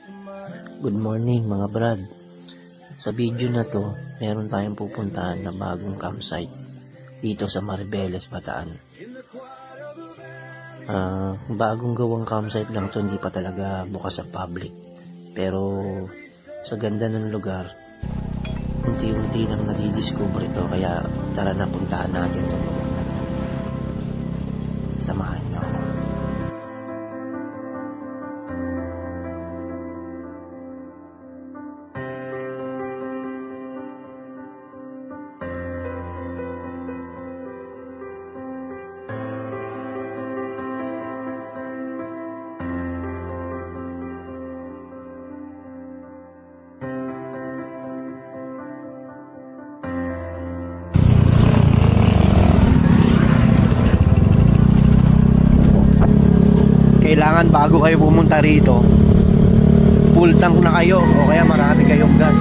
Good morning mga brad. Sa video na to, meron tayong pupuntahan na bagong campsite dito sa Maribeles, Bataan. Bagong gawang campsite lang to, hindi pa talaga bukas sa public. Pero sa ganda ng lugar, unti-unti nang nadidiscover ito, kaya tara na puntahan natin itong lugar na to. Samahan nyo ako. Kailangan bago kayo pumunta rito, full tank na kayo o kaya marami kayong gas.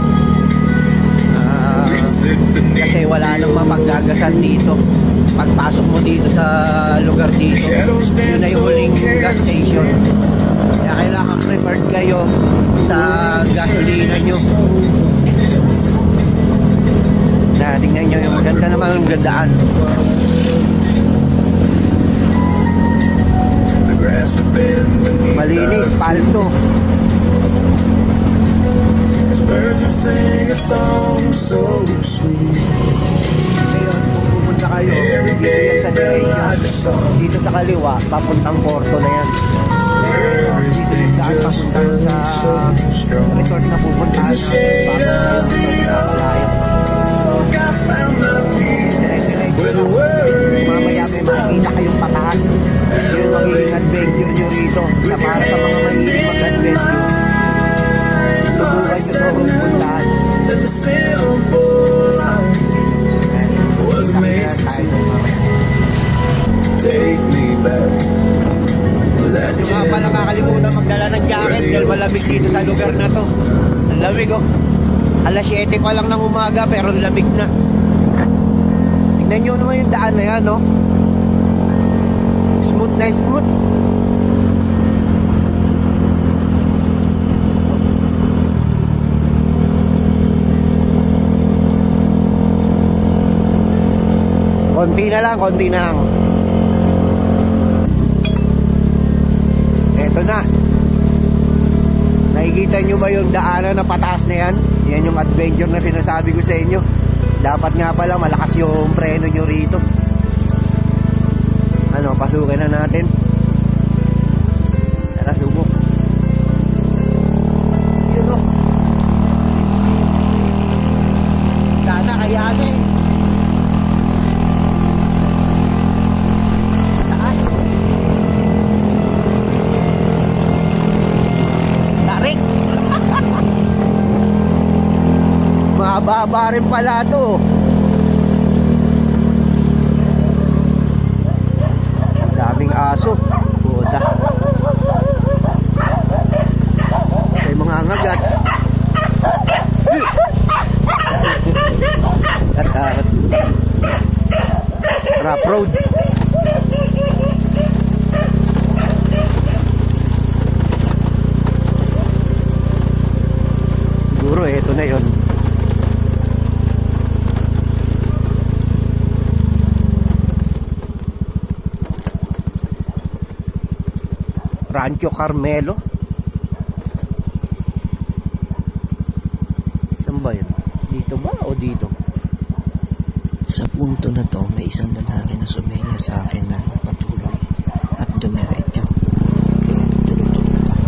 Kasi wala nang mapaggagasan dito. Pagpasok mo dito sa lugar dito, yun na yung huling gas station. Kaya kailangan prepared kayo sa gasolina nyo. Tingnan nyo yung maganda naman yung gandaan. Malinis, palto. Ngayon, pupunta kayo sa direction dito sa kaliwa, papuntang Porto na yan. Dito yung daan papuntang sa resort na pupuntahan natin, papalayo. Mamaya may makikita kayong pataas. Yung magiging adventure nyo rito na para sa mga mahilig mag-adventure. Subukan nyo po kung puntaan. Yung mga pala kakalimutan magdala ng jacket dahil malamig dito sa lugar na to. Ang lamig oh. Alas 7 pa lang ng umaga pero lamig na. Tignan nyo naman yung daan na yan no. Smooth na smooth. Konti na lang, konti na lang. Eto na. Nakikita nyo ba yung daanan na pataas na yan? Yan yung adventure na sinasabi ko sa inyo. Dapat nga pala malakas yung preno nyo rito. Pasukin na natin. Tara, subok. Yun o. Sana kayanin. Taas. Tarik. Mababa rin pala to. Aso, puta. May mga ngagat. At rough road. Siguro eto na yun. Rancho Carmelo. Saan ba yun? Dito ba o dito? Sa punto na to, may isang lalaki na sumenya sa akin na patuloy at dumiretso. Kaya nagtuloy-tuloy lang.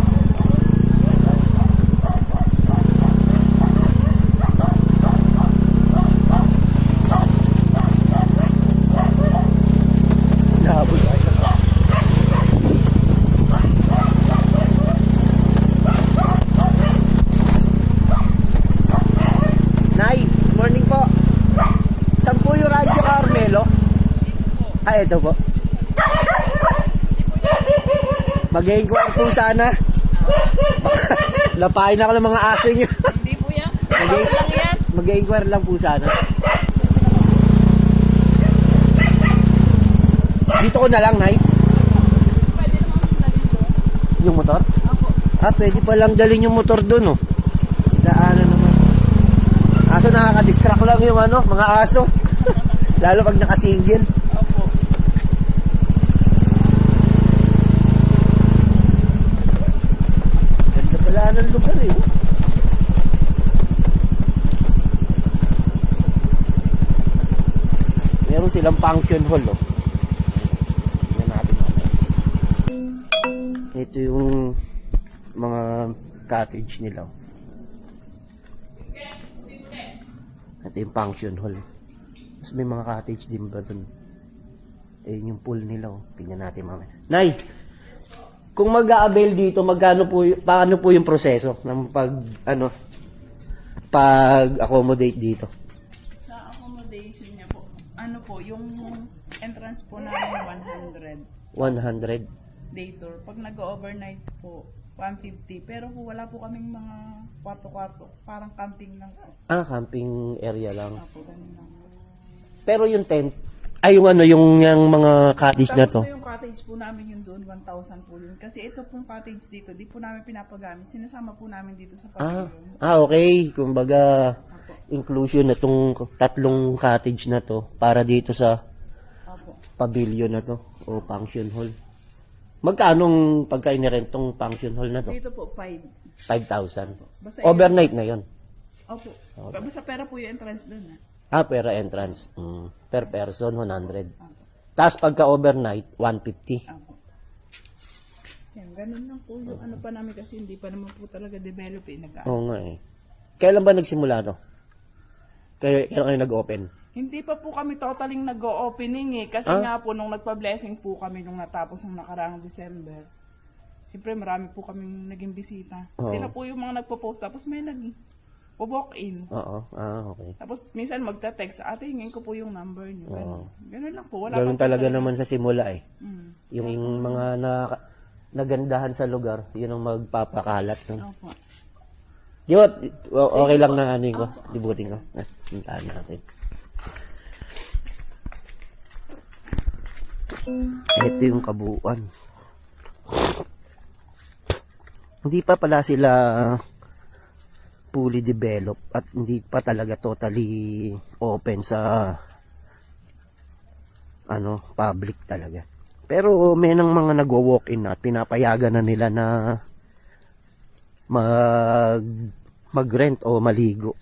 Nahabol tayo. Ito po. Mag-inquire po sana. Lapain ako ng mga aso nyo. Hindi po yan. Lang yan. Mag-inquire lang po sana. Dito ko na lang, Nay. Pwede naman dito. Yung motor? Opo. Pwede palang dalhin yung motor doon, oh. Daanan naman. Aso nakaka-distract lang yung ano, mga aso. Lalo pag nakasingle. Opo. Ganda pala ng lugar, eh. Meron silang function hall, oh. Tingnan natin mamaya. Ito yung mga cottage nila, oh. Ito yung function hall. Mas may mga cottage din ba dun? Yung pool nila, oh. Tingnan natin mamaya. Nay! Kung mag-a-avail dito, paano po yung proseso ng pag-accommodate dito? Sa accommodation niya po, ano po, yung entrance po namin 100 100. day tour. Pag nag-overnight po, 150. Pero po wala po kaming mga kwarto-kwarto. Parang camping lang po. Camping area lang. Opo, ganun lang. Pero yung tent, yung mga cottage na to. Tapos yung cottage po namin yun doon, 1,000 po yun. Kasi ito pong cottage dito, di po namin pinapagamit. Sinasama po namin dito sa pavilion. Okay. Kumbaga, Opo. inclusion na tong tatlong cottage na to para dito sa Opo. pavilion na to o function hall. Magkano pagka inirent tong function hall na to? Dito po, 5. 5,000. Basta Overnight na yon. Opo. Basta pera po yung entrance doon. Pera entrance. Per person, 100. Tapos pagka overnight, 150. Opo. Yan, ganun lang po yung ano pa namin kasi hindi pa naman po talaga develop eh. Oo nga eh. Kailan ba nagsimula to? Kailan kayo nag-open? Hindi pa po kami totaling nag-o-opening eh. Kasi nga po nung nagpa-blessing po kami nung natapos ng nakaraang December. Siyempre marami po kaming naging bisita. Sila po yung mga nagpo-post tapos may nag-walk-in. Oo. Okay. Tapos minsan magta-text, ate hingin ko po yung number niyo. Ganun lang po. Wala Ganun pa po talaga naman sa simula eh. Mm. Yung mga nagandahan sa lugar, yun ang magpapakalat. No? Opo. Di ba, okay lang na ko, dibutin ko. Puntaan natin. Ito yung kabuuan. Hindi pa pala sila fully developed at hindi pa talaga totally open sa public talaga. Pero may nang mga nagwo-walk-in na at pinapayagan na nila na mag-rent o maligo.